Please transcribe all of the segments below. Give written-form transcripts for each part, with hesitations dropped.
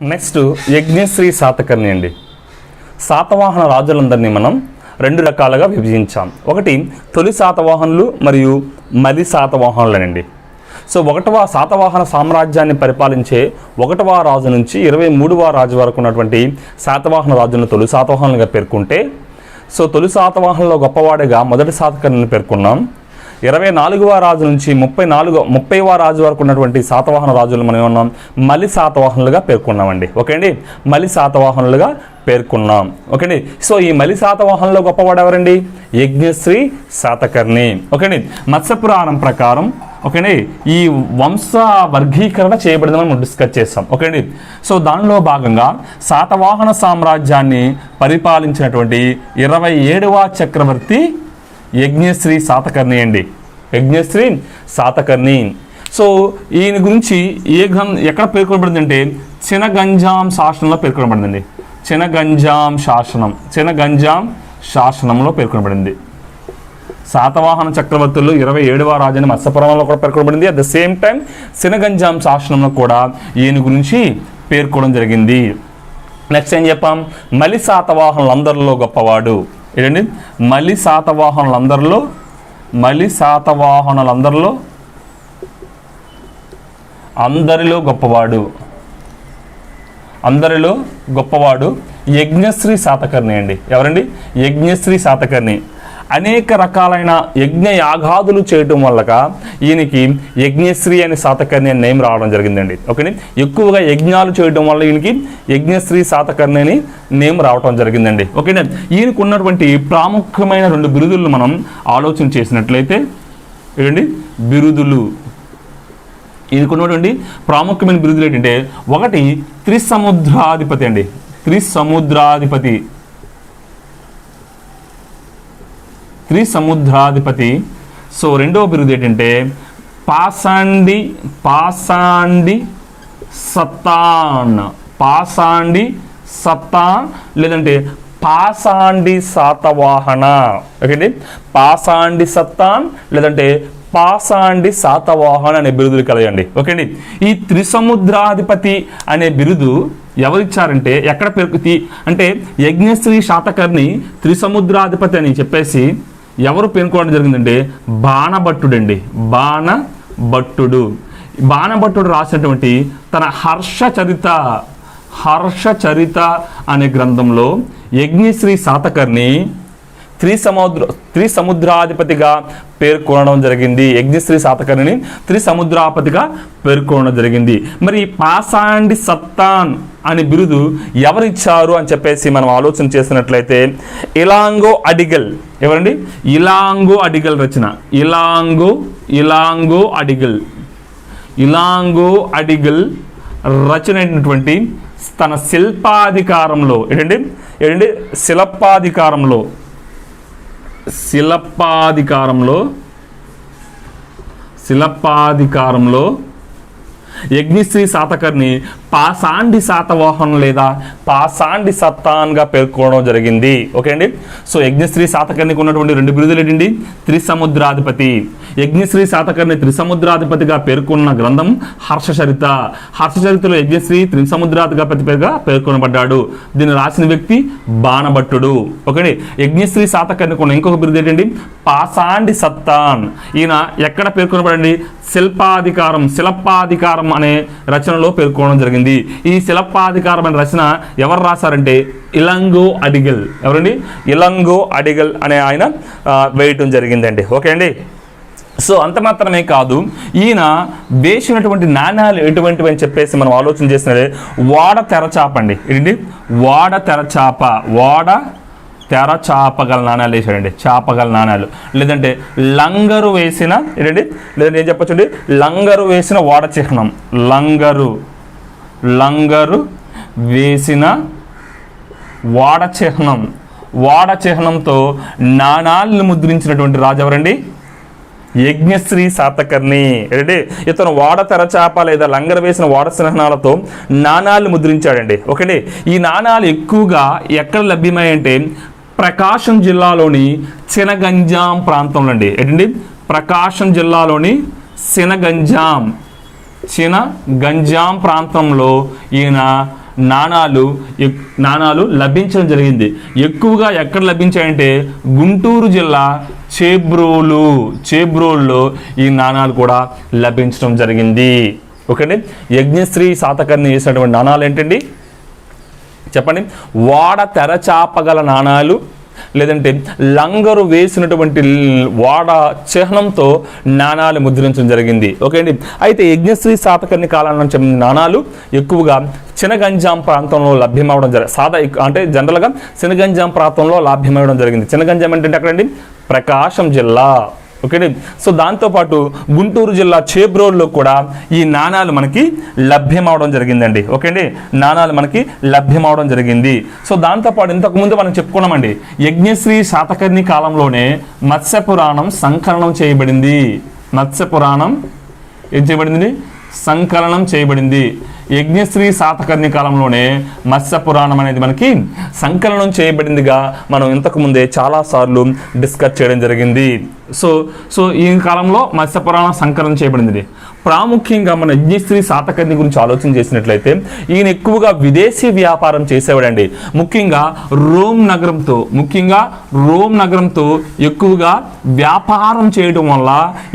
Next Yajnashri Satakarni అండి. శాతవాహన రాజులందరినీ మనం రెండు రకాలుగా విభజించాం. ఒకటి తొలి శాతవాహనులు మరియు మలి శాతవాహనులనండి. సో 1వ శాతవాహన సామ్రాజ్యాన్ని పరిపాలించే 1వ రాజు నుంచి 23వ రాజు వరకు ఉన్నటువంటి శాతవాహన రాజులను తొలి శాతవాహనులుగా పేర్కొంటే, సో తొలి శాతవాహనంలో గొప్పవాడిగా మొదటి శాతకర్ణిని పేర్కొన్నాం. 24వ రాజు నుంచి 30వ రాజు వరకు ఉన్నటువంటి శాతవాహన రాజులు మనం ఏమన్నాం, మలి శాతవాహనులుగా పేర్కొన్నామండి. ఓకే అండి, మలి శాతవాహనులుగా పేర్కొన్నాం. ఓకే అండి. సో ఈ మలి శాతవాహనంలో గొప్పవాడు ఎవరండి? యజ్ఞశ్రీ శాతకర్ణి. ఓకే అండి. మత్స్యపురాణం ప్రకారం ఓకేండి ఈ వంశ వర్గీకరణ చేయబడిందని మనం డిస్కస్ చేస్తాం. ఓకే అండి. సో దానిలో భాగంగా శాతవాహన సామ్రాజ్యాన్ని పరిపాలించినటువంటి 27వ చక్రవర్తి యజ్ఞశ్రీ శాతకర్ణి అండి. యజ్ఞశ్రీ శాతకర్ణి. సో ఈయన గురించి ఎక్కడ పేర్కొనబడిందంటే చినగంజాం శాసనంలో పేర్కొనబడిందండి. చినగంజాం శాసనంలో పేర్కొనబడింది. శాతవాహన చక్రవర్తులు 27వ రాజుని మత్స్యపురాణంలో కూడా పేర్కొనబడింది. At the same time Chinaganjam శాసనంలో కూడా ఈయన గురించి పేర్కొనడం జరిగింది. నెక్స్ట్ ఏం చెప్పాం, మలి శాతవాహనులందరిలో గొప్పవాడు ఏంటండి? మలి శాతవాహనులందరిలో అందరిలో గొప్పవాడు యజ్ఞశ్రీ శాతకర్ణి అండి. ఎవరండి? యజ్ఞశ్రీ శాతకర్ణి. అనేక రకాలైన యజ్ఞ యాగాదులు చేయటం వల్ల ఈయనకి యజ్ఞశ్రీ అని శాతకర్ణి అని నేమ్ రావడం జరిగిందండి. ఓకే, ఎక్కువగా యజ్ఞాలు చేయడం వల్ల ఈయనకి యజ్ఞశ్రీ శాతకర్ణి అని నేమ్ రావడం జరిగిందండి. ఓకేనా. ఈయనకు ఉన్నటువంటి ప్రాముఖ్యమైన 2 బిరుదులను మనం ఆలోచన చేసినట్లయితే ఏంటండి బిరుదులు, ఈయనకున్నటువంటి ప్రాముఖ్యమైన బిరుదులు ఏంటంటే, ఒకటి త్రిసముద్రాధిపతి అండి. త్రిసముద్రాధిపతి. సో రెండవ బిరుదు ఏంటంటే పాషాండి సత్తాన్ లేదంటే పాషాండి శాతవాహన. ఓకేండి, పాషాండి సత్తాన్ లేదంటే పాషాండి శాతవాహన అనే బిరుదులు కలయండి. ఓకేండి. ఈ త్రిసముద్రాధిపతి అనే బిరుదు ఎవరిచ్చారంటే, ఎక్కడ పేర్కొంది అంటే యజ్ఞశ్రీ శాతకర్ణి త్రిసముద్రాధిపతి అని చెప్పేసి ఎవరు పేర్కొనడం జరిగిందంటే బాణభట్టుడు అండి. బాణభట్టుడు రాసినటువంటి తన హర్షచరిత అనే గ్రంథంలో యజ్ఞశ్రీ శాతకర్ణి త్రిసముద్రాధిపతిగా పేర్కొనడం జరిగింది. యజ్ఞశ్రీ శాతకర్ణిని త్రిసముద్రాధిపతిగా పేర్కొనడం జరిగింది. మరి పాషాండి సత్తాన్ అనే బిరుదు ఎవరిచ్చారు అని చెప్పేసి మనం ఆలోచన చేసినట్లయితే ఇలాంగో అడిగల్. ఎవరండి? ఇలాంగో అడిగల్ రచన. ఇలాంగో అడిగల్ రచన అయినటువంటి తన శిల్పాధికారంలో శిలప్పాధికారంలో యజ్ఞశ్రీ శాతకర్ణి పాషాండి శాతవాహనం లేదా పాషాండి సత్తాన్గా పేర్కొనడం జరిగింది. ఓకే అండి. సో యజ్ఞశ్రీ శాతకర్ణికి ఉన్నటువంటి 2 బిరుదులు ఏంటండి? త్రిసముద్రాధిపతి. యజ్ఞశ్రీ శాతకర్ణి త్రిసముద్రాధిపతిగా పేర్కొన్న గ్రంథం హర్షచరితలో యజ్ఞశ్రీ త్రిసముద్రాధిపతిగా పేర్కొనబడ్డాడు. దీన్ని రాసిన వ్యక్తి బాణభట్టుడు. ఓకే. యజ్ఞశ్రీ శాతకర్ణికి ఉన్న ఇంకొక బిరుదు ఏంటండి? పాషాండి సత్తాన్. ఈయన ఎక్కడ పేర్కొనబడండి? శిలప్పాధికారం అనే రచనలో పేర్కొనడం జరిగింది. ఈ శిలప్పాధికారం అనే రచన ఎవరు రాశారంటే ఇలాంగో అడిగల్. ఎవరండి? ఇలాంగో అడిగల్ అనే ఆయన వేయటం జరిగిందండి. ఓకే అండి. సో అంత మాత్రమే కాదు, ఈయన వేసినటువంటి నాణ్యాలు ఎటువంటివి అని చెప్పేసి మనం ఆలోచన చేసినట్లయితే వాడ తెరచాప అండి. ఏంటి? వాడ తెరచాపగల నాణ్యాలు వేసాడండి. చాపగల నాణ్యాలు. లేదంటే లంగరు వేసిన ఏంటండి, లేదంటే ఏం చెప్పొచ్చండి, లంగరు వేసిన వాడ చిహ్నం. లంగరు వేసిన వాడ చిహ్నంతో నాణాలను ముద్రించినటువంటి రాజు ఎవరండి? యజ్ఞశ్రీ శాతకర్ణి. ఏంటంటే ఇతను వాడ తెరచాప లేదా లంగరు వేసిన వాడ చిహ్నాలతో నాణాలు ముద్రించాడండి. ఓకే. ఈ నాణాలు ఎక్కువగా ఎక్కడ లభ్యమయ్యంటే ప్రకాశం జిల్లాలోని చినగంజాం ప్రాంతంలో అండి. ఏంటండి? ప్రకాశం జిల్లాలోని చినగంజాం ప్రాంతంలో ఈయన నాణాలు లభించడం జరిగింది. ఎక్కువగా ఎక్కడ లభించాయంటే గుంటూరు జిల్లా చేబ్రోలులో ఈ నాణాలు కూడా లభించడం జరిగింది. ఓకే అండి. యజ్ఞశ్రీ శాతకర్ణి వేసినటువంటి నాణాలు ఏంటండి చెప్పండి? వాడ తెరచాపగల నాణాలు, లేదంటే లంగరు వేసినటువంటి వాడ చిహ్నంతో నాణాలు ముద్రించడం జరిగింది. ఓకే అండి. అయితే యజ్ఞశ్రీ శాతకర్ణి కాలానికి చెందిన నాణాలు ఎక్కువగా చినగంజాం ప్రాంతంలో లభ్యమవడం అంటే జనరల్గా చినగంజాం ప్రాంతంలో లభ్యమవడం జరిగింది. చినగంజాం ఏంటంటే అక్కడండి ప్రకాశం జిల్లా. ఓకే అండి. సో దాంతోపాటు గుంటూరు జిల్లా చేబ్రోల్లో కూడా ఈ నాణాలు మనకి లభ్యమవడం జరిగిందండి. ఓకే అండి. నాణాలు మనకి లభ్యమవడం జరిగింది. సో దాంతోపాటు ఇంతకుముందు మనం చెప్పుకున్నామండి, యజ్ఞశ్రీ శాతకర్ణి కాలంలోనే మత్స్యపురాణం సంకలనం చేయబడింది. మత్స్యపురాణం ఏం చేయబడింది? సంకలనం చేయబడింది. యజ్ఞశ్రీ శాతకర్ణి కాలంలోనే మత్స్యపురాణం అనేది మనకి సంకలనం చేయబడిందిగా మనం ఇంతకుముందే చాలాసార్లు డిస్కస్ చేయడం జరిగింది. సో ఈ కాలంలో మత్స్యపురాణం సంకలనం చేయబడింది. ప్రాముఖ్యంగా మన యజ్ఞశ్రీ శాతకర్ణి గురించి ఆలోచన చేసినట్లయితే ఈయన ఎక్కువగా విదేశీ వ్యాపారం చేసేవాడండి. ముఖ్యంగా రోమ్ నగరంతో ఎక్కువగా వ్యాపారం చేయడం వల్ల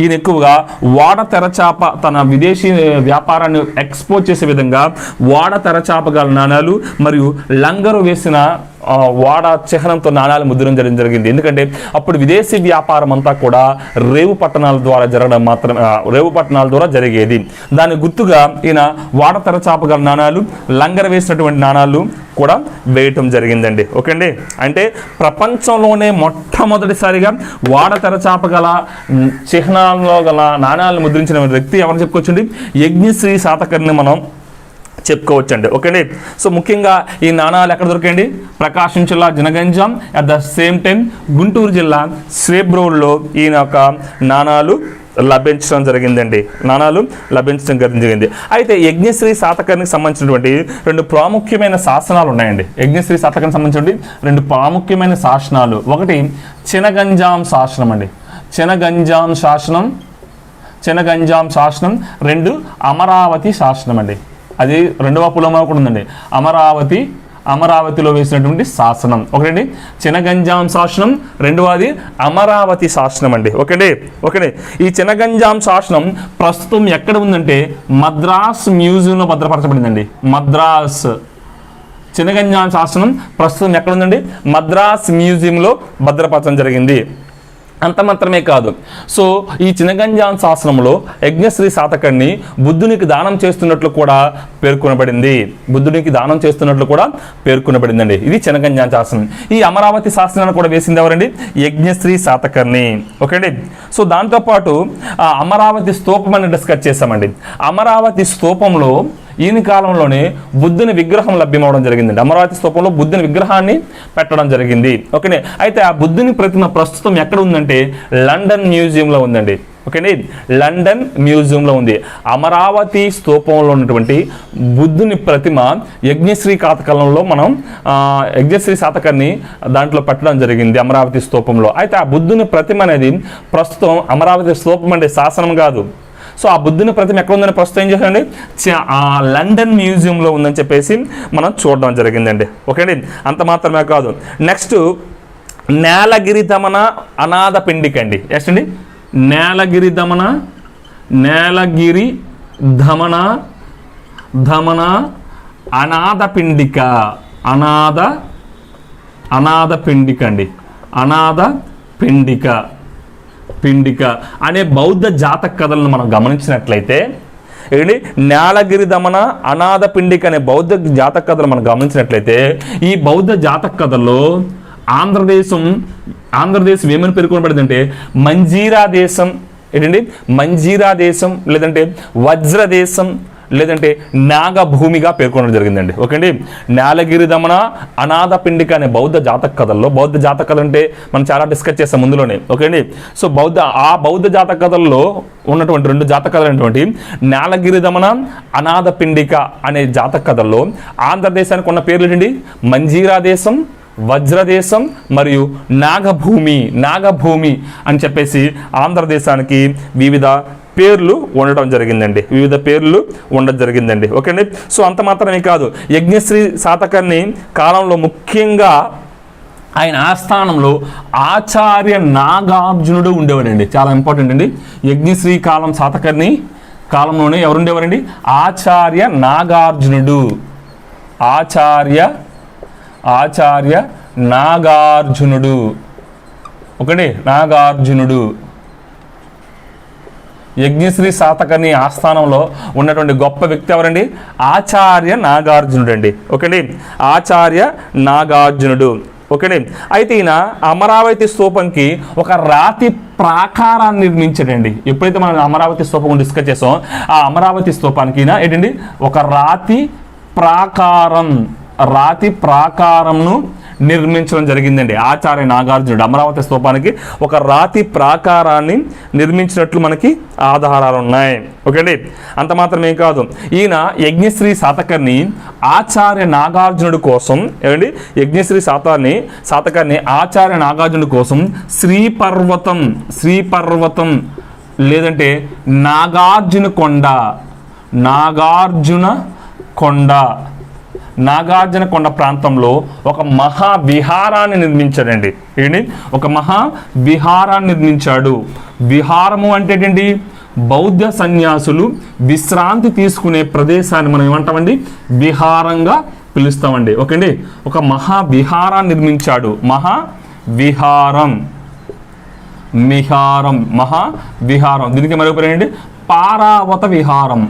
ఈయన ఎక్కువగా వాడ తెరచాప తన విదేశీ వ్యాపారాన్ని ఎక్స్పోజ్ చేసే విధంగా వాడ తెరచాప గల నాణాలు మరియు లంగరు వేసిన వాడ చిహ్నంతో నాణాలు ముద్రించడం జరిగింది. ఎందుకంటే అప్పుడు విదేశీ వ్యాపారం అంతా కూడా రేవు పట్టణాల ద్వారా జరిగేది. దాని గుర్తుగా ఈయన వాడ తెరచాప గల నాణాలు, లంగర వేసినటువంటి నాణాలు కూడా వేయటం జరిగిందండి. ఓకే అండి. అంటే ప్రపంచంలోనే మొట్టమొదటిసారిగా వాడ తెరచాప గల చిహ్నాల్లో గల నాణాలను ముద్రించిన వ్యక్తి ఎవరు చెప్పుకోవచ్చండి? యజ్ఞశ్రీ శాతకర్ణి మనం చెప్పుకోవచ్చండి. ఓకే అండి. సో ముఖ్యంగా ఈ నాణాలు ఎక్కడ దొరికాయండి? ప్రకాశం జిల్లా Chinaganjam, at the same time Guntur జిల్లా చేబ్రోలులో ఈయన యొక్క నాణాలు లభించడం జరిగిందండి. అయితే యజ్ఞశ్రీ శాతకర్ణికి సంబంధించినటువంటి రెండు ప్రాముఖ్యమైన శాసనాలు ఉన్నాయండి. యజ్ఞశ్రీ శాతకర్ణికి సంబంధించినటువంటి రెండు ప్రాముఖ్యమైన శాసనాలు. ఒకటి చినగంజాం శాసనం అండి. చినగంజాం శాసనం. రెండు అమరావతి శాసనం అండి. అది రెండవ పులంలో కూడా ఉందండి. అమరావతిలో వేసినటువంటి శాసనం. ఒకటండి చినగంజాం శాసనం, రెండవది అమరావతి శాసనం అండి. ఓకేండి. ఈ చినగంజాం శాసనం ప్రస్తుతం ఎక్కడ ఉందంటే మద్రాస్ మ్యూజియంలో భద్రపరచబడిందండి. చినగంజాం శాసనం ప్రస్తుతం ఎక్కడ ఉందండి? మద్రాస్ మ్యూజియంలో భద్రపరచడం జరిగింది. అంత మాత్రమే కాదు. సో ఈ చినగంజాం శాసనంలో యజ్ఞశ్రీ శాతకర్ణి బుద్ధునికి దానం చేస్తున్నట్లు కూడా పేర్కొనబడిందండి. ఇది చినగంజాం శాసనం. ఈ అమరావతి శాసనాన్ని కూడా వేసింది ఎవరండి? యజ్ఞశ్రీ శాతకర్ణి. ఓకే అండి. సో దాంతోపాటు అమరావతి స్తూపం అని డిస్కస్ చేశామండి. అమరావతి స్తూపంలో ఈయన కాలంలోనే బుద్ధుని విగ్రహం లభ్యమవడం జరిగిందండి. అమరావతి స్తూపంలో బుద్ధుని విగ్రహాన్ని పెట్టడం జరిగింది. ఓకేనే. అయితే ఆ బుద్ధుని ప్రతిమ ప్రస్తుతం ఎక్కడ ఉందంటే లండన్ మ్యూజియంలో ఉందండి. ఓకేనే. లండన్ మ్యూజియంలో ఉంది. అమరావతి స్తూపంలో ఉన్నటువంటి బుద్ధుని ప్రతిమ యజ్ఞశ్రీ శాతకర్ణి దాంట్లో పెట్టడం జరిగింది అమరావతి స్తూపంలో. అయితే ఆ బుద్ధుని ప్రతిమ అనేది ప్రస్తుతం అమరావతి స్తూపం అంటే శాసనం కాదు. సో ఆ బుద్ధుని ప్రతిమ ఎక్కడ ఉందని ప్రస్తుతం ఏం చేశారండి? లండన్ మ్యూజియంలో ఉందని చెప్పేసి మనం చూడడం జరిగిందండి. ఓకే అండి. అంత మాత్రమే కాదు. నెక్స్ట్ నేలగిరి దమన అనాథ పిండిక అండి. నెక్స్ట్ అండి నేలగిరి దమన అనాథ పిండిక అండి. అనాథ పిండిక అనే బౌద్ధ జాతక కథలను మనం గమనించినట్లయితే ఏంటి నేలగిరి దమన అనాథ పిండిక అనే బౌద్ధ జాతక కథలు మనం గమనించినట్లయితే ఈ బౌద్ధ జాతక కథల్లో ఆంధ్రదేశం ఏమని పేర్కొనబడింది అంటే మంజీరా దేశం లేదంటే వజ్రదేశం లేదంటే నాగభూమిగా పేర్కొనడం జరిగిందండి. ఓకే అండి. నేలగిరి దమన అనాథ పిండిక అనే బౌద్ధ జాతక కథల్లో, బౌద్ధ జాతక కథలు అంటే మనం చాలా డిస్కస్ చేస్తాం ముందులోనే. ఓకే అండి. సో బౌద్ధ జాతక కథల్లో ఉన్నటువంటి రెండు జాతక కథలు అనేటువంటి నేలగిరి దమన అనాథ పిండిక అనే జాతక కథల్లో ఆంధ్రదేశానికి ఉన్న పేర్లు ఏంటండి? మంజీరా దేశం, వజ్రదేశం మరియు నాగభూమి అని చెప్పేసి ఆంధ్రదేశానికి వివిధ పేర్లు ఉండడం జరిగిందండి. ఓకే అండి. సో అంత మాత్రమే కాదు, యజ్ఞశ్రీ శాతకర్ణి కాలంలో ముఖ్యంగా ఆయన ఆస్థానంలో ఆచార్య నాగార్జునుడు ఉండేవాడండి. చాలా ఇంపార్టెంట్ అండి. యజ్ఞశ్రీ కాలం శాతకర్ణి కాలంలోనే ఎవరు ఉండేవారండి? ఆచార్య నాగార్జునుడు. ఆచార్య నాగార్జునుడు. ఓకే, నాగార్జునుడు యజ్ఞశ్రీ శాతకర్ణి ఆస్థానంలో ఉన్నటువంటి గొప్ప వ్యక్తి ఎవరండి? ఆచార్య నాగార్జునుడు అండి. ఓకే, ఆచార్య నాగార్జునుడు. ఓకే, అయితే ఈయన అమరావతి స్తూపంకి ఒక రాతి ప్రాకారాన్ని నిర్మించాడండి. ఎప్పుడైతే మనం అమరావతి స్తూపం డిస్కస్ చేసాం, ఆ అమరావతి స్తూపానికి ఈయన ఏంటండి ఒక రాతి ప్రాకారంను నిర్మించడం జరిగిందండి. ఆచార్య నాగార్జునుడు అమరావతి స్తూపానికి ఒక రాతి ప్రాకారాన్ని నిర్మించినట్లు మనకి ఆధారాలు ఉన్నాయి. ఓకే అండి. అంత మాత్రమే కాదు, ఈయన యజ్ఞశ్రీ శాతకర్ణి ఆచార్య నాగార్జునుడు కోసం ఏమండి యజ్ఞశ్రీ శాతకర్ణి ఆచార్య నాగార్జునుడు కోసం శ్రీపర్వతం లేదంటే నాగార్జున కొండ ప్రాంతంలో ఒక మహావిహారాన్ని నిర్మించాడండి. ఏంటి? ఒక మహావిహారాన్ని నిర్మించాడు. విహారము అంటే ఏంటి? బౌద్ధ సన్యాసులు విశ్రాంతి తీసుకునే ప్రదేశాన్ని మనం ఏమంటామండి? విహారంగా పిలుస్తామండి. ఓకే అండి. ఒక మహావిహారాన్ని నిర్మించాడు. మహావిహారం. దీనికి మరొక పేరు ఏంటి? పారావత విహారం.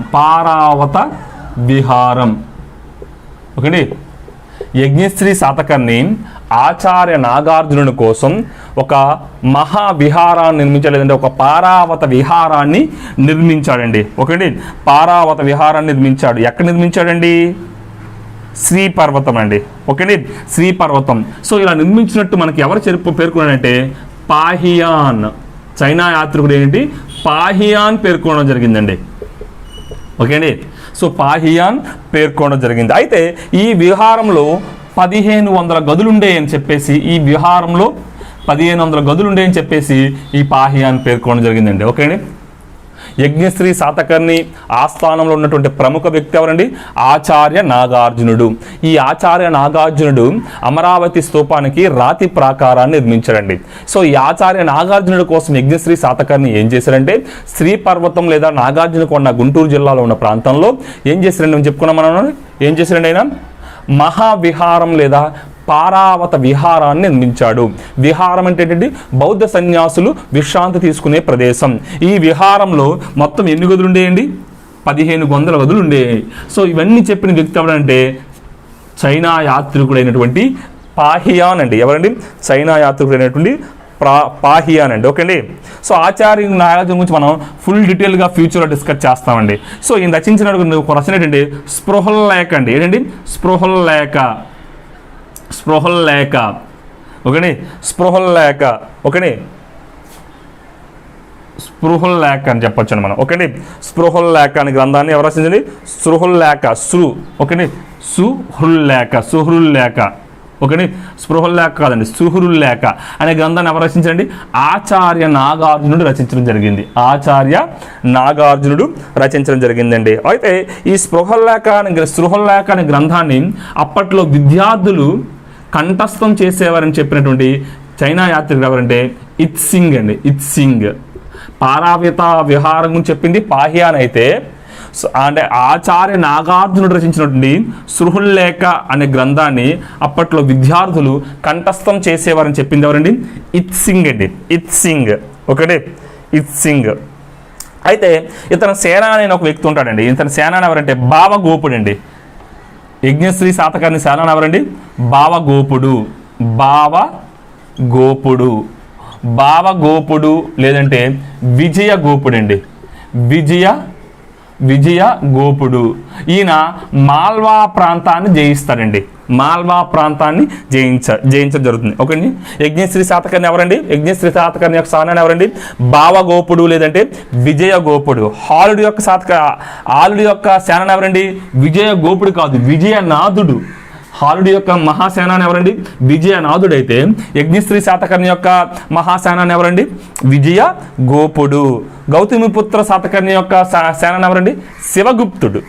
ఓకే, యజ్ఞశ్రీ శాతకర్ణి ఆచార్య నాగార్జునుడి కోసం ఒక మహావిహారాన్ని నిర్మించలేదంటే ఒక పారావత విహారాన్ని నిర్మించాడండి. ఓకే, పారావత విహారాన్ని నిర్మించాడు. ఎక్కడ నిర్మించాడండి? శ్రీపర్వతం అండి. ఓకే, శ్రీపర్వతం. సో ఇలా నిర్మించినట్టు మనకి ఎవరు పేర్కొన్నాడంటే పాహియాన్. చైనా యాత్రికుడు ఏంటి? పాహియాన్ పేర్కొనడం జరిగిందండి. ఓకే అండి. సో పాహియాన్ పేర్కొనడం జరిగింది. అయితే ఈ విహారంలో 1500 గదులుండేయని చెప్పేసి ఈ పాహియాన్ పేర్కొనడం జరిగిందండి. ఓకే అండి. యజ్ఞశ్రీ శాతకర్ణి ఆస్థానంలో ఉన్నటువంటి ప్రముఖ వ్యక్తి ఎవరండి? ఆచార్య నాగార్జునుడు. ఈ ఆచార్య నాగార్జునుడు అమరావతి స్తూపానికి రాతి ప్రాకారాన్ని నిర్మించాడండి. సో ఈ ఆచార్య నాగార్జునుడి కోసం యజ్ఞశ్రీ శాతకర్ణి ఏం చేశారంటే శ్రీపర్వతం లేదా నాగార్జున కొండ గుంటూరు జిల్లాలో ఉన్న ప్రాంతంలో ఏం చేశారండి అని చెప్పుకున్నాం మనం. ఏం చేశారండి? ఆయన మహావిహారం లేదా పారావత విహారాన్ని నిర్మించాడు. విహారం అంటే ఏంటంటే బౌద్ధ సన్యాసులు విశ్రాంతి తీసుకునే ప్రదేశం. ఈ విహారంలో మొత్తం ఎన్ని గదులు ఉండేయండి? 1500 గదులు ఉండేవి. సో ఇవన్నీ చెప్పిన వ్యక్తి ఎవరంటే చైనా యాత్రికుడైనటువంటి పాహియాన్ అండి. ఎవరండి? చైనా యాత్రికుడైనటువంటి పాహియాన్ అండి. ఓకే అండి. సో ఆచార్య నాగార్జున గురించి మనం ఫుల్ డీటెయిల్గా ఫ్యూచర్లో డిస్కస్ చేస్తామండి. సో ఈయన రచించిన ఒక రచన ఏంటంటే స్పృహల్లేఖ అండి. ఏంటండి? స్పృహల్లేఖ. ఓకే, స్పృహల్లేఖ. ఓకే, స్పృహల్లేఖ అని చెప్పొచ్చు మనం. ఓకే, స్పృహల్లేఖ అనే గ్రంథాన్ని ఎవరు రచించండి? సుహృల్లేఖ. ఓకే, సుహృల్లేఖ. ఓకే, స్పృహల్లేఖ కాదండి, సుహృల్లేఖ అనే గ్రంథాన్ని ఎవరు రచించండి? ఆచార్య నాగార్జునుడు రచించడం జరిగిందండి. అయితే ఈ స్పృహల్లేఖ అనే గ్రంథాన్ని అప్పట్లో విద్యార్థులు కంఠస్థం చేసేవారని చెప్పినటువంటి చైనా యాత్రికుడు ఎవరంటే ఇత్సింగ్ అండి. పారావత విహారం గురించి చెప్పింది పాహియాన్ అయితే అంటే ఆచార్య నాగార్జునుడు రచించినటువంటి సుహృల్లేఖ అనే గ్రంథాన్ని అప్పట్లో విద్యార్థులు కంఠస్థం చేసేవారని చెప్పింది ఎవరండి? ఇత్సింగ్ అండి. ఓకే, ఇత్సింగ్. అయితే ఇతను సేనాని అని ఒక వ్యక్తి ఉంటాడండి. ఇతను సేనాని ఎవరంటే బావగోపుడు అండి. యజ్ఞశ్రీ శాతకర్ణి సేనాని ఎవరండి? బావగోపుడు లేదంటే విజయగోపుడు అండి. విజయగోపుడు. ఈయన మాల్వా ప్రాంతాన్ని జయిస్తాడండి. జయించడం జరుగుతుంది. ఓకే అండి. యజ్ఞశ్రీ శాతకర్ణి ఎవరండి? యజ్ఞశ్రీ శాతకర్ణి యొక్క సేనాని ఎవరండి? బావగోపుడు లేదంటే విజయగోపుడు. ఆలుడి యొక్క సేనాని ఎవరండి? విజయగోపుడు కాదు, విజయనాథుడు. హాలుడి యొక్క మహాసేనాని ఎవరండి? విజయనాథుడైతే యజ్ఞశ్రీ శాతకర్ణి యొక్క మహాసేనాని ఎవరండి? విజయ గోపుడు. గౌతమిపుత్ర శాతకర్ణి యొక్క సేనాని ఎవరండి? శివగుప్తుడు.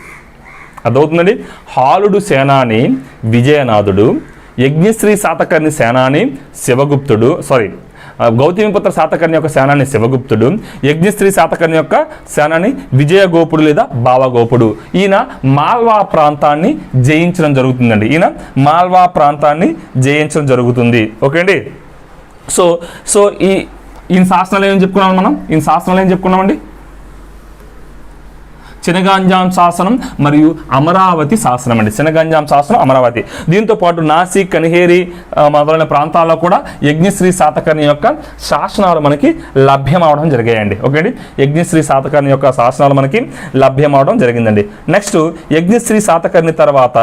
అదవుతుందండి. హాలుడు సేనాని విజయనాథుడు, యజ్ఞశ్రీ శాతకర్ణి సేనాని శివగుప్తుడు, గౌతమిపుత్ర శాతకర్ణి యొక్క సేనాని శివగుప్తుడు, యజ్ఞశ్రీ శాతకర్ణి యొక్క సేనాని విజయగోపుడు లేదా భావగోపుడు. ఈయన మాల్వా ప్రాంతాన్ని జయించడం జరుగుతుందండి. ఓకే అండి. సో ఈయన శాసనాలు ఏం చెప్పుకున్నామండి? చినగంజాం శాసనం మరియు అమరావతి శాసనం అండి. చినగంజాం శాసనం, అమరావతి. దీంతో పాటు నాసిక్, కనిహేరి మొదలైన ప్రాంతాల్లో కూడా యజ్ఞశ్రీ శాతకర్ణి యొక్క శాసనాలు మనకి లభ్యమవడం జరిగాయండి. ఓకే అండి. యజ్ఞశ్రీ శాతకర్ణి యొక్క శాసనాలు మనకి లభ్యమవడం జరిగిందండి. నెక్స్ట్ యజ్ఞశ్రీ శాతకర్ణి తర్వాత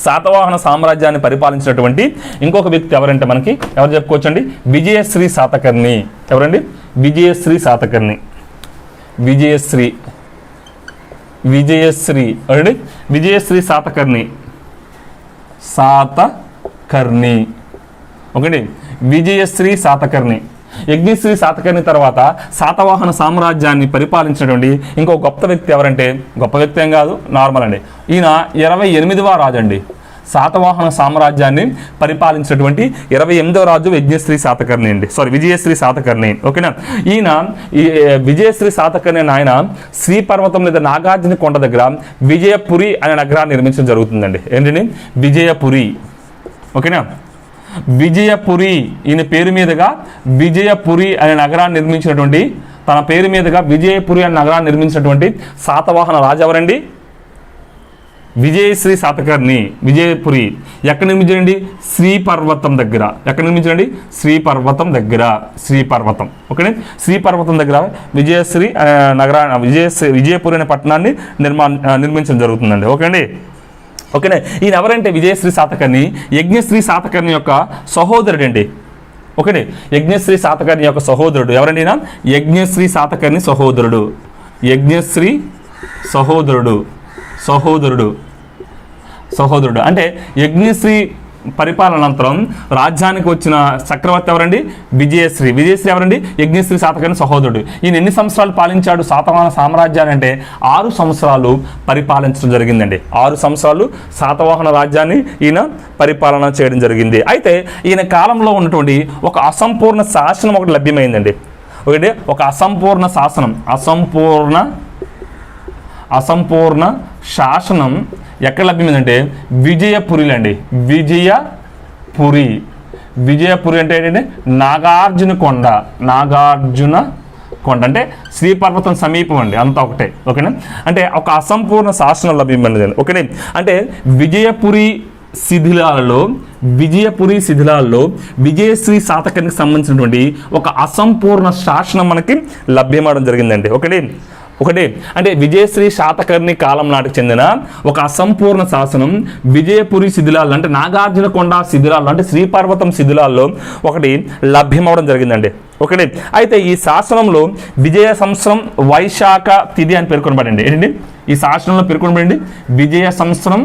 శాతవాహన సామ్రాజ్యాన్ని పరిపాలించినటువంటి ఇంకొక వ్యక్తి ఎవరంటే మనకి ఎవరు చెప్పుకోవచ్చండి? విజయశ్రీ శాతకర్ణి. ఎవరండి? విజయశ్రీ శాతకర్ణి. విజయశ్రీ శాతకర్ణి. ఓకే. విజయశ్రీ శాతకర్ణి. యజ్ఞశ్రీ శాతకర్ణి తర్వాత శాతవాహన సామ్రాజ్యాన్ని పరిపాలించినటువంటి ఇంకో గొప్ప వ్యక్తి ఎవరంటే, గొప్ప వ్యక్తి ఏం కాదు, నార్మల్ అండి. ఈయన 28వ రాజు అండి. శాతవాహన సామ్రాజ్యాన్ని పరిపాలించినటువంటి 28వ రాజు విజయశ్రీ శాతకర్ణి. ఓకేనా. ఈయన విజయశ్రీ శాతకర్ణి ఆయన శ్రీపర్వతం లేదా నాగార్జున కొండ దగ్గర విజయపురి అనే నగరాన్ని నిర్మించడం జరుగుతుందండి. ఏంటండి? విజయపురి. ఓకేనా. విజయపురి, ఈయన పేరు మీదుగా విజయపురి అనే నగరాన్ని నిర్మించినటువంటి, తన పేరు మీదుగా విజయపురి అనే నగరాన్ని నిర్మించినటువంటి శాతవాహన రాజు ఎవరండి? విజయశ్రీ శాతకర్ణి. విజయపురి ఎక్కడ నిర్మించండి? శ్రీపర్వతం దగ్గర. ఎక్కడ నిర్మించండి? శ్రీపర్వతం. ఓకే. శ్రీపర్వతం దగ్గర విజయశ్రీ విజయపురి అనే పట్టణాన్ని నిర్మించడం జరుగుతుందండి. ఓకే అండి. ఓకేనే. ఈయన ఎవరంటే విజయశ్రీ శాతకర్ణి యజ్ఞశ్రీ శాతకర్ణి యొక్క సహోదరుడు అండి. ఓకేనే. యజ్ఞశ్రీ శాతకర్ణి యొక్క సహోదరుడు ఎవరండి? ఈయన యజ్ఞశ్రీ శాతకర్ణి సహోదరుడు అంటే యజ్ఞశ్రీ పరిపాలనంతరం రాజ్యానికి వచ్చిన చక్రవర్తి ఎవరండి? విజయశ్రీ ఎవరండి? యజ్ఞశ్రీ శాతకర్ణి సహోదరుడు. ఈయన ఎన్ని సంవత్సరాలు పాలించాడు శాతవాహన సామ్రాజ్యాన్ని అంటే 6 సంవత్సరాలు పరిపాలించడం జరిగిందండి. 6 సంవత్సరాలు శాతవాహన రాజ్యాన్ని ఈయన పరిపాలన చేయడం జరిగింది. అయితే ఈయన కాలంలో ఉన్నటువంటి ఒక అసంపూర్ణ శాసనం ఒకటి లభ్యమైందండి. ఒకటి ఒక అసంపూర్ణ శాసనం ఎక్కడ లభ్యమైందంటే విజయపురిలో అండి. విజయపురి అంటే ఏంటంటే నాగార్జున కొండ అంటే శ్రీపర్వతం సమీపం అండి. అంతా ఒకటే. ఓకేనా. అంటే ఒక అసంపూర్ణ శాసనం లభ్యమైనది. ఓకేనే. అంటే విజయపురి శిథిలాలలో విజయశ్రీ శాతకర్ణికి సంబంధించినటువంటి ఒక అసంపూర్ణ శాసనం మనకి లభ్యమవడం జరిగిందండి. ఒకటి అంటే విజయశ్రీ శాతకర్ణి కాలం నాటికి చెందిన ఒక అసంపూర్ణ శాసనం విజయపురి శిథిలాల్లో అంటే నాగార్జున కొండ శిథిలాల్లో అంటే శ్రీపర్వతం శిథిలాల్లో ఒకటి లభ్యమవడం జరిగిందండి. ఒకటి అయితే ఈ శాసనంలో విజయ సంవత్సరం వైశాఖ తిథి అని పేర్కొనబడింది. ఏంటండి ఈ శాసనంలో పేర్కొనబడింది? విజయ సంవత్సరం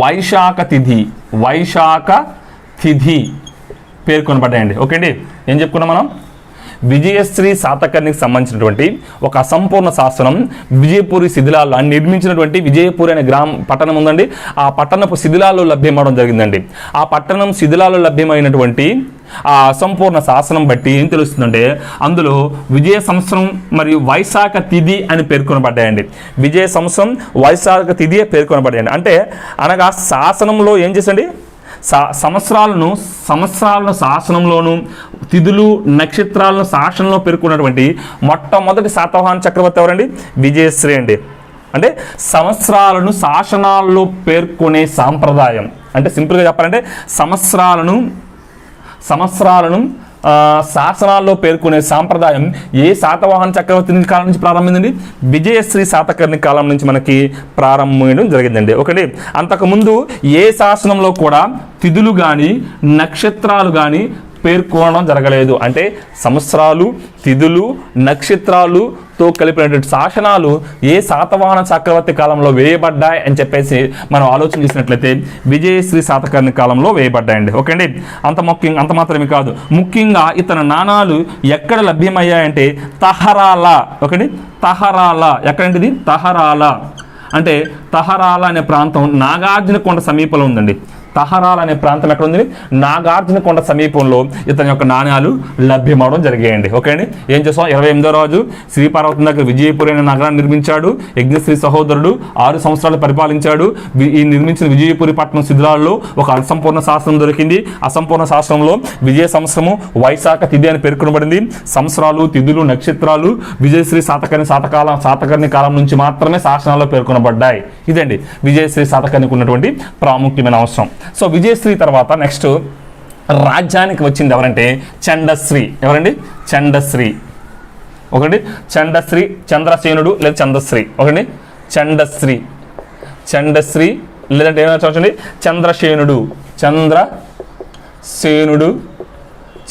వైశాఖ తిథి పేర్కొనబడ్డాయండి. ఓకే అండి. ఏం చెప్పుకున్నాం మనం? విజయశ్రీ శాతకర్ణికి సంబంధించినటువంటి ఒక అసంపూర్ణ శాసనం విజయపురి శిథిలాల్లో నిర్మించినటువంటి విజయపురి అనే పట్టణం ఉందండి. ఆ పట్టణపు శిథిలాల్లో లభ్యమవడం జరిగిందండి. ఆ పట్టణం శిథిలాల్లో లభ్యమైనటువంటి ఆ అసంపూర్ణ శాసనం బట్టి ఏం తెలుస్తుందంటే అందులో విజయ సంవత్సరం మరియు వైశాఖ తిథి అని పేర్కొనబడ్డాయండి. విజయ సంవత్సరం వైశాఖ తిథి పేర్కొనబడ్డాయండి. అంటే అనగా శాసనంలో ఏం చేసండి? సంవత్సరాలను శాసనంలోను తిథులు నక్షత్రాలను శాసనంలో పేర్కొన్నటువంటి మొట్టమొదటి శాతవాహన చక్రవర్తి ఎవరండి? విజయశ్రీ అండి. అంటే సంవత్సరాలను శాసనాల్లో పేర్కొనే సాంప్రదాయం అంటే సింపుల్గా చెప్పాలంటే సంవత్సరాలను శాసనాల్లో పేర్కొనే సాంప్రదాయం ఏ శాతవాహన చక్రవర్తి కాలం నుంచి ప్రారంభమైందండి? విజయశ్రీ శాతకర్ణి కాలం నుంచి మనకి ప్రారంభమయ్యడం జరిగిందండి. ఒకటి అంతకుముందు ఏ శాసనంలో కూడా తిథులు కానీ నక్షత్రాలు కానీ పేర్కొనడం జరగలేదు. అంటే సంవత్సరాలు, తిథులు, నక్షత్రాలుతో కలిపినటువంటి శాసనాలు ఏ శాతవాహన చక్రవర్తి కాలంలో వేయబడ్డాయి అని చెప్పేసి మనం ఆలోచన చేసినట్లయితే విజయశ్రీ శాతకర్ణి కాలంలో వేయబడ్డాయండి. ఓకే అండి. అంత మాత్రమే కాదు, ముఖ్యంగా ఇతని నాణాలు ఎక్కడ లభ్యమయ్యాయంటే తహరాల. ఓకే, తహరాల ఎక్కడంటిది? తహరాల అంటే తహరాల అనే ప్రాంతం నాగార్జునకొండ సమీపంలో ఉందండి. తహరాల అనే ప్రాంతం ఎక్కడ ఉంది? నాగార్జునకొండ సమీపంలో ఇతని యొక్క నాణ్యాలు లభ్యమవడం జరిగాయండి. ఓకే అండి. ఏం చేస్తాం? 28వ రాజు శ్రీపార్వతం దగ్గర విజయపురి అనే నగరాన్ని నిర్మించాడు. యజ్ఞశ్రీ సహోదరుడు 6 సంవత్సరాలు పరిపాలించాడు. ఈ నిర్మించిన విజయపురి పట్టణం శిథిలాల్లో ఒక అసంపూర్ణ శాస్త్రం దొరికింది. అసంపూర్ణ శాస్త్రంలో విజయ సంవత్సరము వైశాఖ తిథి అని పేర్కొనబడింది. సంవత్సరాలు, తిథులు, నక్షత్రాలు విజయశ్రీ శాతకర్ణి కాలం నుంచి మాత్రమే శాసనాల్లో పేర్కొనబడ్డాయి. ఇదండి విజయశ్రీ శాతకర్ణికి ఉన్నటువంటి ప్రాముఖ్యమైన అవసరం. సో విజయశ్రీ తర్వాత నెక్స్ట్ రాజ్యానికి వచ్చింది ఎవరంటే చండశ్రీ. ఎవరండి? చండశ్రీ. ఒకటి చండశ్రీ, చంద్రసేనుడు లేదా చంద్రశ్రీ. ఒకటి చండశ్రీ, చండశ్రీ లేదంటే ఏమైనా చూడండి చంద్రసేనుడు, చంద్రసేనుడు,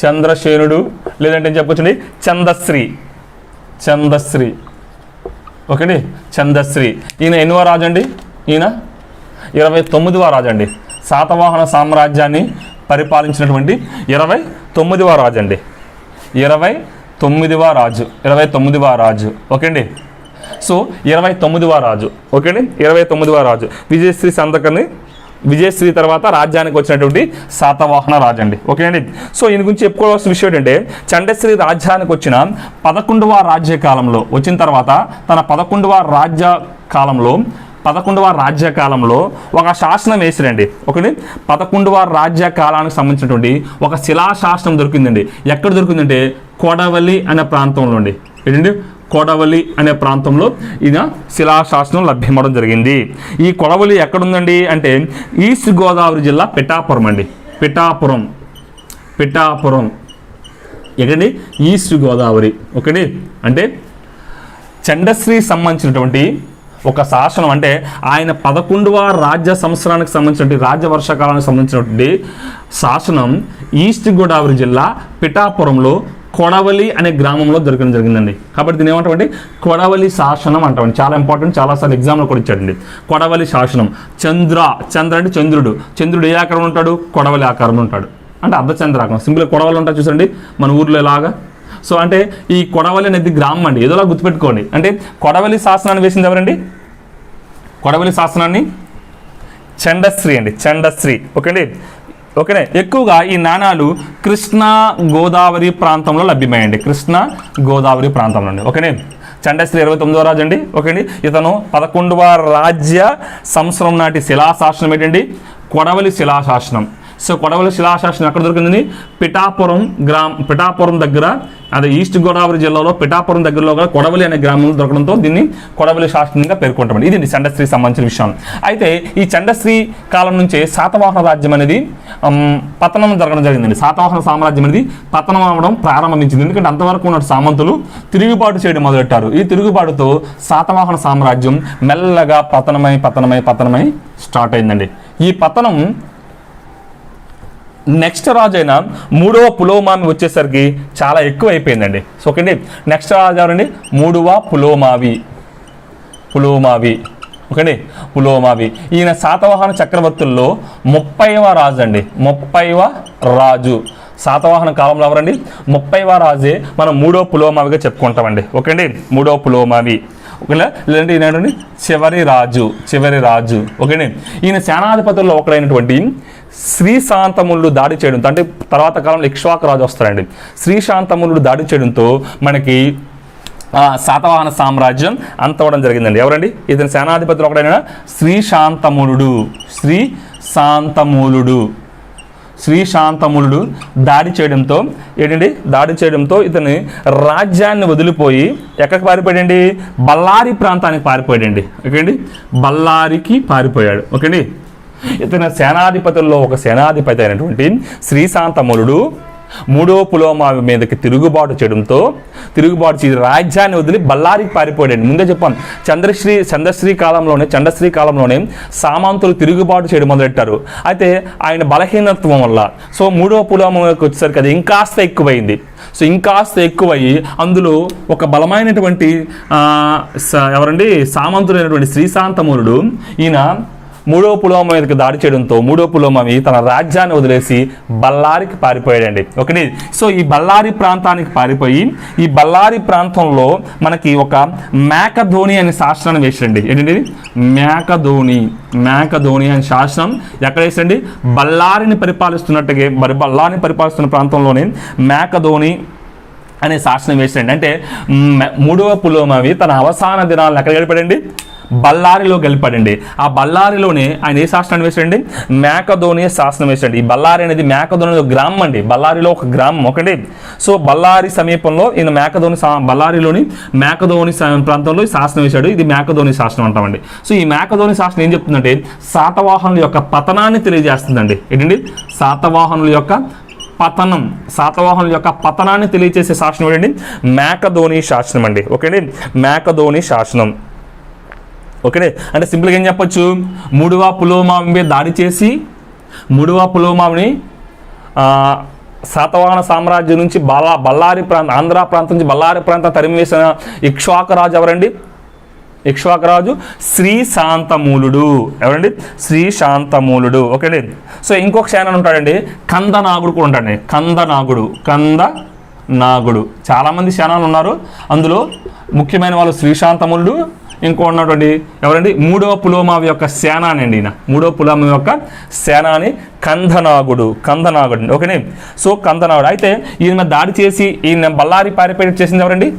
చంద్రసేనుడు లేదంటే ఏం చెప్పొచ్చండి చందశ్రీ, చందశ్రీ. ఓకే, చందశ్రీ. ఈయన ఎన్నో రాజు అండి? ఈయన 29వ రాజు అండి. శాతవాహన సామ్రాజ్యాన్ని పరిపాలించినటువంటి 29వ రాజు అండి. 29వ రాజు, 29వ రాజు. ఓకే అండి. సో 29వ రాజు. ఓకే అండి, 29వ రాజు విజయశ్రీ శాతకర్ణి. విజయశ్రీ తర్వాత రాజ్యానికి వచ్చినటువంటి శాతవాహన రాజు అండి. ఓకే అండి. సో ఈయన గురించి చెప్పుకోవాల్సిన విషయం ఏంటంటే చండశ్రీ రాజ్యానికి వచ్చిన 11వ రాజ్య కాలంలో వచ్చిన తర్వాత తన 11వ రాజ్య కాలంలో ఒక శాసనం వేసిరండి. ఒకటి 11వ రాజ్య కాలానికి సంబంధించినటువంటి ఒక శిలాశాసనం దొరికిందండి. ఎక్కడ దొరికిందంటే కొడవలి అనే ప్రాంతంలో అండి. ఏంటండి? కొడవలి అనే ప్రాంతంలో ఇది శిలాశాసనం లభ్యమవడం జరిగింది. ఈ కొడవలి ఎక్కడుందండి అంటే ఈస్ట్ గోదావరి జిల్లా పిఠాపురం అండి. పిఠాపురం ఎక్కడండి? ఈస్ట్ గోదావరి. ఓకేండి. అంటే చండశ్రీ సంబంధించినటువంటి ఒక శాసనం అంటే ఆయన 11వ రాజ్య సంవత్సరానికి సంబంధించినటువంటి రాజ్యవర్షకాలానికి సంబంధించినటువంటి శాసనం ఈస్ట్ గోదావరి జిల్లా పిఠాపురంలో కొడవలి అనే గ్రామంలో దొరకడం జరిగిందండి. కాబట్టి దీని ఏమంటామంటే కొడవలి శాసనం అంటామండి. చాలా ఇంపార్టెంట్, చాలాసార్లు ఎగ్జామ్లో కూడా ఇచ్చాడండి. కొడవలి శాసనం. చంద్ర అంటే చంద్రుడు ఏ ఆకారంలో ఉంటాడు? కొడవలి ఆకారంలో ఉంటాడు. అంటే అర్ధచంద్రాకారం. సింపుల్ కొడవలి ఉంటారు చూసండి మన ఊర్లో ఇలాగా. సో అంటే ఈ కొడవలి అనేది గ్రామం అండి. ఏదోలా గుర్తుపెట్టుకోండి. అంటే కొడవలి శాసనాన్ని వేసింది ఎవరండి? కొడవలి శాసనాన్ని చండశ్రీ అండి. చండశ్రీ. ఓకేండి. ఓకేనే. ఎక్కువగా ఈ నాణాలు కృష్ణా గోదావరి ప్రాంతంలో లభ్యమయ్యండి. కృష్ణా గోదావరి ప్రాంతంలో అండి. ఓకేనే. చండశ్రీ 29వ రాజు అండి. ఓకేండి. ఇతను 11వ రాజ్య సంవత్సరం నాటి శిలాశాసనం ఏంటండి? కొడవలి శిలాశాసనం. సో కొడవలి శిలాశాసనం ఎక్కడ దొరికింది? పిఠాపురం దగ్గర, అదే ఈస్ట్ గోదావరి జిల్లాలో పిఠాపురం దగ్గరలో గల కొడవలి అనే గ్రామంలో దొరకడంతో దీన్ని కొడవలి శాసనంగా పేర్కొంటామండి. ఇది చండశ్రీ సంబంధించిన విషయం. అయితే ఈ చండశ్రీ కాలం నుంచే శాతవాహన రాజ్యం అనేది పతనం జరగడం జరిగిందండి. శాతవాహన సామ్రాజ్యం అనేది పతనం అవ్వడం ప్రారంభించింది. ఎందుకంటే అంతవరకు ఉన్న సామంతులు తిరుగుబాటు చేయడం మొదలెట్టారు. ఈ తిరుగుబాటుతో శాతవాహన సామ్రాజ్యం మెల్లగా పతనమై స్టార్ట్ అయిందండి. ఈ పతనం నెక్స్ట్ రాజు అయిన 3వ పులోమావి వచ్చేసరికి చాలా ఎక్కువ అయిపోయిందండి. సో ఓకే అండి. నెక్స్ట్ రాజు ఎవరండి? 3వ పులోమావి. ఓకేండి. పులోమావి. ఈయన శాతవాహన చక్రవర్తుల్లో 30వ రాజు అండి. 30వ రాజు. శాతవాహన కాలంలో ఎవరండి? 30వ రాజే మనం 3వ పులోమావిగా చెప్పుకుంటామండి. ఓకే అండి. 3వ పులోమావి. ఓకేనా. లేదంటే ఈయన చివరి రాజు. ఓకేనే. ఈయన సేనాధిపతుల్లో ఒకడైనటువంటి శ్రీశాంతములుడు దాడి చేయడంతో, అంటే తర్వాత కాలంలో ఇక్ష్వాకు రాజు వస్తారండి. శ్రీశాంతములుడు దాడి చేయడంతో మనకి శాతవాహన సామ్రాజ్యం అంతవడం జరిగిందండి. ఎవరండి? ఇతని సేనాధిపతులు ఒకడైన శ్రీశాంతములుడు దాడి చేయడంతో ఇతని రాజ్యాన్ని వదిలిపోయి ఎక్కడికి పారిపోయాడండి? బళ్ళారి ప్రాంతానికి పారిపోయాడండి. ఓకేండి. బళ్ళారికి పారిపోయాడు. ఓకేండి. ఇతని సేనాధిపతుల్లో ఒక సేనాధిపతి అయినటువంటి శ్రీశాంతములుడు మూడవ పులోమావి మీదకి తిరుగుబాటు చేసి రాజ్యాన్ని వదిలి బళ్ళారికి పారిపోయాడు. ముందే చెప్పాను, చంద్రశ్రీ కాలంలోనే సామంతులు తిరుగుబాటు చేయడం మొదలెట్టారు. అయితే ఆయన బలహీనత్వం వల్ల మూడవ పులోమావికి వచ్చేసరికి అది ఇంకాస్త ఎక్కువైంది. ఇంకాస్త ఎక్కువయ్యి అందులో ఒక బలమైనటువంటి ఎవరండి సామంతుడైనటువంటి శ్రీశాంతమూలుడు ఈయన మూడవ పులోమ మీదకి దాడి చేయడంతో మూడవ పులోమవి తన రాజ్యాన్ని వదిలేసి బళ్ళారికి పారిపోయాడండి. ఓకే, ఈ బళ్ళారి ప్రాంతానికి పారిపోయి ఈ బళ్ళారి ప్రాంతంలో మనకి ఒక మేకధోని అనే శాసనాన్ని వేసాడండి. ఏంటండి మేకధోని అనే శాసనం ఎక్కడ వేసండి? బళ్ళారిని పరిపాలిస్తున్న ప్రాంతంలోనే మేకధోని అనే శాసనం వేసాడండి. అంటే మూడవ పులోమవి తన అవసాన దినాలను ఎక్కడ గడిపాడండి? బళ్ళారిలో గెలిపాడండి. ఆ బళ్ళారిలోనే ఆయన ఏ శాసనాన్ని వేసాడండి? మేకధోని శాసనం వేసాడు. ఈ బళ్ళారి అనేది మేకధోని గ్రామం అండి, బళ్ళారిలో ఒక గ్రామం. ఒకటి బళ్ళారి సమీపంలో ఈయన బళ్ళారిలోని మేకధోని ప్రాంతంలో శాసనం వేశాడు. ఇది మేకధోని శాసనం అంటామండి. ఈ మేకధోని శాసనం ఏం చెప్తుందంటే శాతవాహనుల యొక్క పతనాన్ని తెలియజేస్తుందండి. ఏంటండి? శాతవాహనుల యొక్క పతనాన్ని తెలియజేసే శాసనం ఏంటండి? మేకధోని శాసనం అండి. ఓకే, మేకధోని శాసనం. ఓకే, అంటే సింపుల్గా ఏం చెప్పొచ్చు? మూడవ పులోమావి మీద దాడి చేసి మూడవ పులోమావిని శాతవాహన సామ్రాజ్యం నుంచి బళ్ళారి ప్రాంతం, ఆంధ్ర ప్రాంతం నుంచి బళ్ళారి ప్రాంతం తరిమివేసిన ఇక్ష్వాకరాజు ఎవరండి? ఇక్ష్వాకరాజు శ్రీశాంతమూలుడు. ఎవరండి? శ్రీశాంతమూలుడు. ఓకే, ఇంకొక సేనాని ఉంటాడండి, కందనాగుడు కూడా ఉంటాడండి. కందనాగుడు చాలామంది సేనాలు ఉన్నారు, అందులో ముఖ్యమైన వాళ్ళు శ్రీశాంతమూలుడు, ఇంకో ఉన్నటువంటి ఎవరండి? మూడవ పులోమావి యొక్క సేనాని అండి. ఈయన మూడవ పులోమావి యొక్క సేనాని కందనాగుడు. ఓకేనే, కందనాగుడు. అయితే ఈయన మీద దాడి చేసి ఈయన బళ్ళారి పారిపోయి చేసింది ఎవరండి?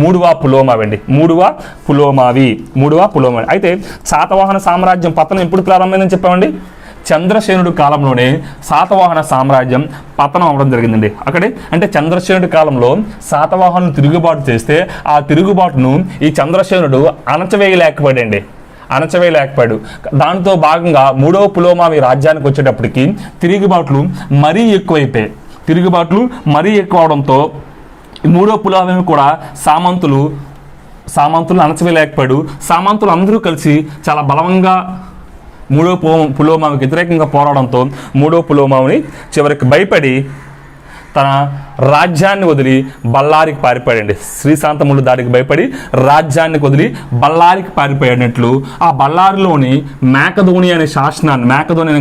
మూడవ పులోమావి అండి. మూడవ పులోమావి. అయితే శాతవాహన సామ్రాజ్యం పతనం ఎప్పుడు ప్రారంభమైందని చెప్పామండి? చంద్రసేనుడి కాలంలోనే శాతవాహన సామ్రాజ్యం పతనం అవ్వడం జరిగిందండి. అక్కడే అంటే చంద్రసేనుడి కాలంలో శాతవాహనులు తిరుగుబాటు చేస్తే ఆ తిరుగుబాటును ఈ చంద్రసేనుడు అణచవేయలేకపోయాడు. దాంతో భాగంగా మూడవ పులోమావి రాజ్యానికి వచ్చేటప్పటికి తిరుగుబాట్లు మరీ ఎక్కువ అవడంతో మూడవ పులోమావి కూడా సామంతులు అణచవేయలేకపోయాడు. సామంతులు అందరూ కలిసి చాలా బలంగా మూడవ పులోమావికి వ్యతిరేకంగా పోరాడంతో మూడవ పులోమావిని చివరికి భయపడి తన రాజ్యాన్ని వదిలి బళ్ళారికి పారిపోయాడండి. శ్రీశాంతమూలు దాడికి భయపడి రాజ్యాన్ని వదిలి బళ్ళారికి పారిపోయాడట్లు ఆ బళ్ళారిలోని మేకధోని అనే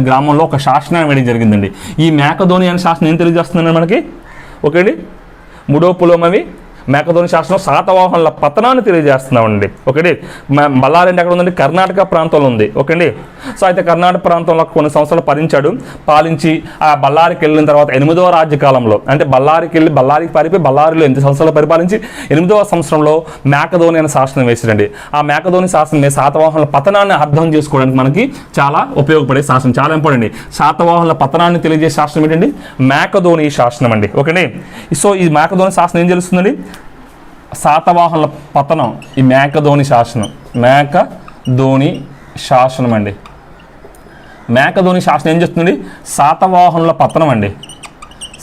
గ్రామంలో ఒక శాసనాన్ని వేయడం జరిగిందండి. ఈ మేకధోని అనే శాసనం ఏం తెలియజేస్తుందండి మనకి? ఓకే అండి, మూడవ పులోమావి మేకధోని శాసనం శాతవాహనుల పతనాన్ని తెలియజేస్తున్నామండి. ఓకే, బళ్ళారి అంటే ఎక్కడ ఉందండి? కర్ణాటక ప్రాంతంలో ఉంది. ఓకే అండి, అయితే కర్ణాటక ప్రాంతంలో కొన్ని సంవత్సరాలు పాలించి ఆ బళ్ళారికి వెళ్ళిన తర్వాత 8వ రాజ్యకాలంలో అంటే బళ్ళారికి పారిపోయి బళ్ళారిలో 8 సంవత్సరాలు పరిపాలించి 8వ సంవత్సరంలో మేకధోని అనే శాసనం వేసాడండి. ఆ మేకధోని శాసనం శాతవాహనుల పతనాన్ని అర్థం చేసుకోవడానికి మనకి చాలా ఉపయోగపడే శాసనం, చాలా ఇంపార్టెంట్. శాతవాహనుల పతనాన్ని తెలియజేసే శాసనం ఏంటండి? మేకధోని శాసనం అండి. ఓకే, ఈ మేకధోని శాసనం ఏం తెలుస్తుందండి? శాతవాహనుల పతనం. ఈ మేకధోని శాసనం అండి. మేకధోని శాసనం ఏం చేస్తుంది? శాతవాహనుల పతనం అండి.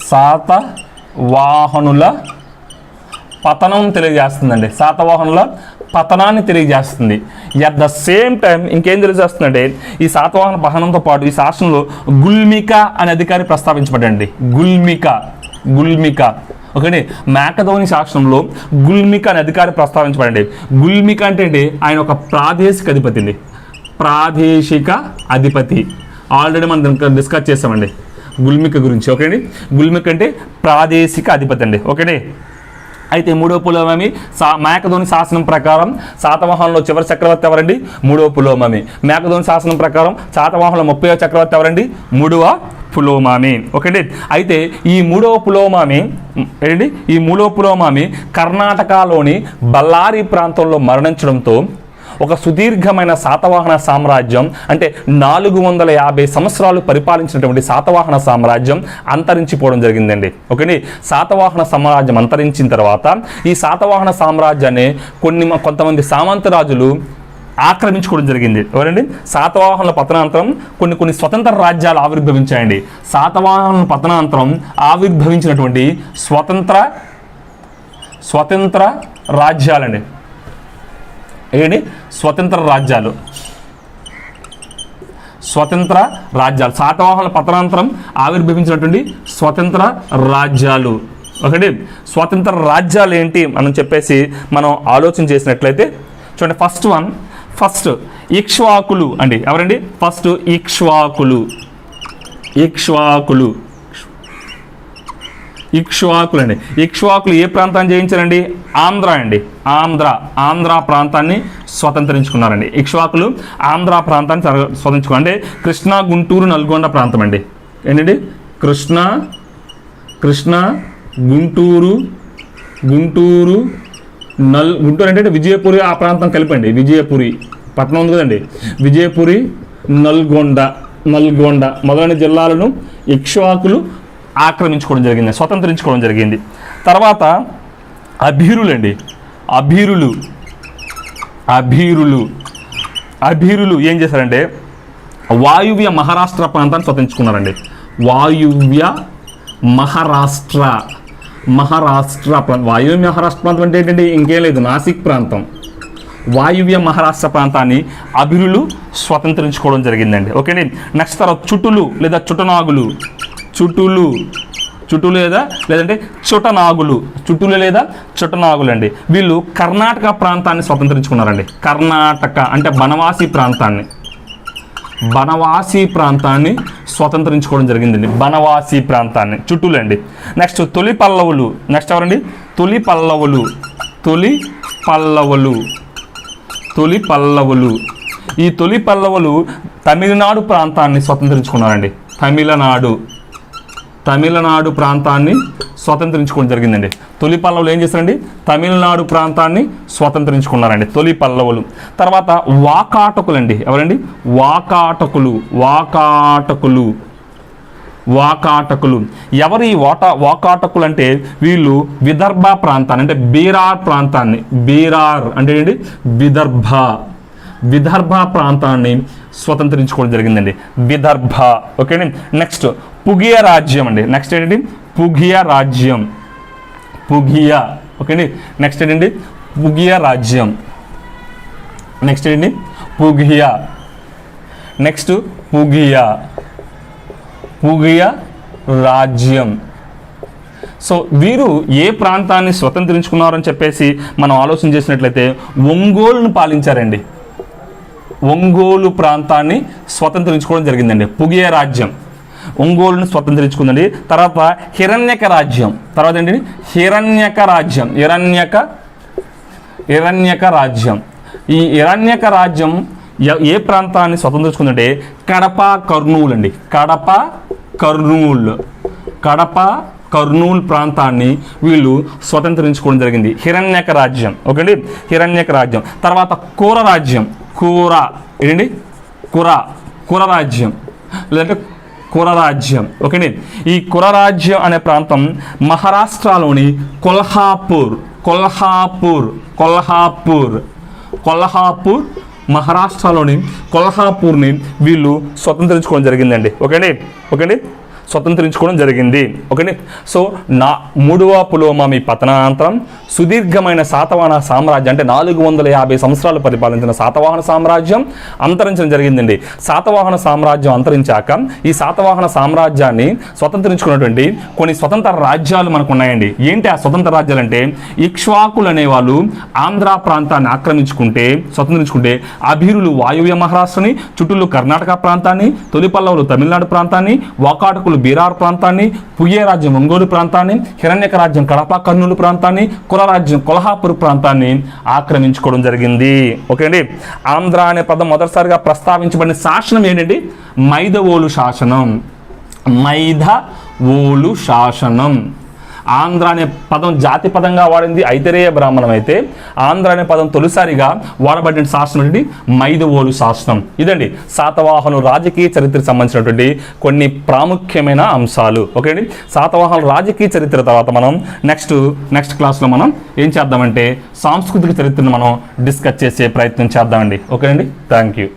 శాతవాహనుల పతనం తెలియజేస్తుందండి. శాతవాహనుల పతనాన్ని తెలియజేస్తుంది. ఎట్ ద సేమ్ టైం ఇంకేం తెలియజేస్తుందంటే ఈ శాతవాహన పతనంతో పాటు ఈ శాసనంలో గుల్మిక అనే అధికారి ప్రస్తావించబడండి. గుల్మిక. ఓకే, మేకధోని శాసనంలో గుల్మిక అనే అధికారి ప్రస్తావించబడండి. గుల్మిక అంటే ఆయన ఒక ప్రాదేశిక అధిపతి. ఆల్రెడీ మనం డిస్కస్ చేస్తామండి గుల్మిక గురించి. ఓకే అండి, గుల్మిక అంటే ప్రాదేశిక అధిపతి అండి. ఓకే, అయితే మూడవ పులోమావి మేకధోని శాసనం ప్రకారం శాతవాహనంలో చివరి చక్రవర్తి ఎవరండి? మూడవ పులోమావి. మేకధోని శాసనం ప్రకారం శాతవాహనంలో 30వ చక్రవర్తి ఎవరండి? మూడవ పులోమావి. ఓకే, అయితే ఈ మూడవ పులోమావి కర్ణాటకలోని బళ్ళారి ప్రాంతంలో మరణించడంతో ఒక సుదీర్ఘమైన శాతవాహన సామ్రాజ్యం అంటే 450 సంవత్సరాలు పరిపాలించినటువంటి శాతవాహన సామ్రాజ్యం అంతరించిపోవడం జరిగిందండి. ఓకే, శాతవాహన సామ్రాజ్యం అంతరించిన తర్వాత ఈ శాతవాహన సామ్రాజ్యాన్ని కొంతమంది సామంత రాజులు ఆక్రమించుకోవడం జరిగింది. ఎవరండి? శాతవాహనుల పతనాంతరం కొన్ని స్వతంత్ర రాజ్యాలు ఆవిర్భవించాయండి. శాతవాహనుల పతనాంతరం ఆవిర్భవించినటువంటి స్వతంత్ర రాజ్యాలండి. ఏంటి? స్వతంత్ర రాజ్యాలు. శాతవాహనుల పతనాంతరం ఆవిర్భవించినటువంటి స్వతంత్ర రాజ్యాలు. ఒకటి స్వతంత్ర రాజ్యాలు ఏంటి మనం చెప్పేసి మనం ఆలోచన చేసినట్లయితే చూడండి. ఫస్ట్ ఇక్ష్వాకులు అండి. ఎవరండి? ఫస్ట్ ఇక్ష్వాకులు అండి. ఇక్ష్వాకులు ఏ ప్రాంతాన్ని జయించారండి? ఆంధ్ర అండి. ఆంధ్ర ప్రాంతాన్ని స్వతంత్రించుకున్నారండి. ఇక్ష్వాకులు ఆంధ్ర ప్రాంతాన్ని స్వతంత్రించుకున్నారు. అంటే కృష్ణా, గుంటూరు, నల్గొండ ప్రాంతం అండి. ఏంటండి? కృష్ణా, గుంటూరు గుంటూరు అంటే విజయపురి ఆ ప్రాంతం కలిపండి. విజయపురి పట్టణం ఉంది కదండి. విజయపురి, నల్గొండ మొదలైన జిల్లాలను ఇక్ష్వాకులు ఆక్రమించుకోవడం జరిగింది, స్వతంత్రించుకోవడం జరిగింది. తర్వాత అభీరులు అండి. అభీరులు ఏం చేశారంటే వాయువ్య మహారాష్ట్ర ప్రాంతాన్ని స్వతంత్రించుకున్నారండి. వాయువ్య మహారాష్ట్ర ప్రాంతం. వాయువ్య మహారాష్ట్ర ప్రాంతం అంటే ఏంటండి? ఇంకేం లేదు, నాసిక్ ప్రాంతం. వాయువ్య మహారాష్ట్ర ప్రాంతాన్ని అభిరులు స్వతంత్రించుకోవడం జరిగిందండి. ఓకేండి. నెక్స్ట్ తర్వాత చుట్టులు లేదా చుట్టనాగులు. చుట్టులు లేదా చుట్టనాగులు అండి. వీళ్ళు కర్ణాటక ప్రాంతాన్ని స్వతంత్రించుకున్నారండి. కర్ణాటక అంటే బనవాసి ప్రాంతాన్ని స్వతంత్రించుకోవడం జరిగిందండి. బనవాసి ప్రాంతాన్ని చుట్టూలు అండి. నెక్స్ట్ తొలి పల్లవులు. నెక్స్ట్ ఎవరండి? తొలి పల్లవులు. ఈ తొలి పల్లవులు తమిళనాడు ప్రాంతాన్ని స్వతంత్రించుకున్నారండి. తమిళనాడు ప్రాంతాన్ని స్వతంత్రించుకోవడం జరిగిందండి. తొలి పల్లవులు ఏం చేస్తారండి? తమిళనాడు ప్రాంతాన్ని స్వతంత్రించుకున్నారండి. తొలి పల్లవులు. తర్వాత వాకాటకులు అండి. ఎవరండి? వాకాటకులు. ఎవరు ఈ వాకాటకులు అంటే వీళ్ళు విదర్భ ప్రాంతాన్ని అంటే బీరార్ అంటే ఏంటి? విదర్భ ప్రాంతాన్ని స్వతంత్రించుకోవడం జరిగిందండి. విదర్భ. ఓకేనండి. నెక్స్ట్ పుగియ రాజ్యం అండి. నెక్స్ట్ ఏంటండి? పుగియ. ఓకేండి. నెక్స్ట్ ఏంటండి? పుగియ రాజ్యం. నెక్స్ట్ ఏంటండి? పుగియ రాజ్యం. సో వీరు ఏ ప్రాంతాన్ని స్వతంత్రించుకున్నారని చెప్పేసి మనం ఆలోచన చేసినట్లయితే ఒంగోలును పాలించారండి. ఒంగోలు ప్రాంతాన్ని స్వతంత్రించుకోవడం జరిగిందండి. పుగియ రాజ్యం ఒంగోలును స్వతంత్రించుకుందండి. తర్వాత హిరణ్యక రాజ్యం. తర్వాత ఏంటి? హిరణ్యక రాజ్యం. ఈ హిరణ్యక రాజ్యం ఏ ప్రాంతాన్ని స్వతంత్రించుకుందంటే కడప, కర్నూలు అండి. కర్నూలు ప్రాంతాన్ని వీళ్ళు స్వతంత్రించుకోవడం జరిగింది. హిరణ్యక రాజ్యం. ఓకే అండి. హిరణ్యక రాజ్యం. తర్వాత కూర రాజ్యం. ఏంటండి? కుర రాజ్యం లేదంటే కుర రాజ్యం. ఓకేండి. ఈ కుర రాజ్యం అనే ప్రాంతం మహారాష్ట్రలోని కొల్హాపూర్ మహారాష్ట్రలోని కొల్హాపూర్ని వీళ్ళు స్వతంత్రించుకోవడం జరిగిందండి. ఓకేండి. స్వతంత్రించుకోవడం జరిగింది. ఓకేండి. సో మూడవ పులోమామి పతనానంతరం సుదీర్ఘమైన శాతవాహన సామ్రాజ్యం అంటే 450 సంవత్సరాలు పరిపాలించిన శాతవాహన సామ్రాజ్యం అంతరించడం జరిగిందండి. శాతవాహన సామ్రాజ్యం అంతరించాక ఈ శాతవాహన సామ్రాజ్యాన్ని స్వతంత్రించుకున్నటువంటి కొన్ని స్వతంత్ర రాజ్యాలు మనకు ఉన్నాయండి. ఏంటి ఆ స్వతంత్ర రాజ్యాలు అంటే ఇక్ష్వాకులు అనేవాళ్ళు ఆంధ్ర ప్రాంతాన్ని స్వతంత్రించుకుంటే అభిరులు వాయువ్య మహారాష్ట్రని, చుట్టూలు కర్ణాటక ప్రాంతాన్ని, తొలిపల్లవులు తమిళనాడు ప్రాంతాన్ని, వాకాటకులు బీరార్ ప్రాంతాన్ని, పుయ్య రాజ్యం ఒంగోలు ప్రాంతాన్ని, హిరణ్యక రాజ్యం కడప కర్నూలు ప్రాంతాన్ని, కుల రాజ్యం కొల్హాపూర్ ప్రాంతాన్ని ఆక్రమించుకోవడం జరిగింది. ఓకే అండి. ఆంధ్ర అనే పదం మొదటిసారిగా ప్రస్తావించబడిన శాసనం ఏంటండి? మైదవోలు శాసనం. ఆంధ్ర అనే పదం జాతి పదంగా వాడింది ఐతరేయ బ్రాహ్మణం అయితే ఆంధ్ర అనే పదం తొలిసారిగా వాడబడిన శాసనం ఏంటి? మైదవోలు శాసనం. ఇదండి శాతవాహనుల రాజకీయ చరిత్రకు సంబంధించినటువంటి కొన్ని ప్రాముఖ్యమైన అంశాలు. ఓకే అండి, శాతవాహనుల రాజకీయ చరిత్ర తర్వాత మనం నెక్స్ట్ క్లాస్లో మనం ఏం చేద్దామంటే సాంస్కృతిక చరిత్రను మనం డిస్కస్ చేసే ప్రయత్నం చేద్దామండి. ఓకే అండి, థ్యాంక్ యూ.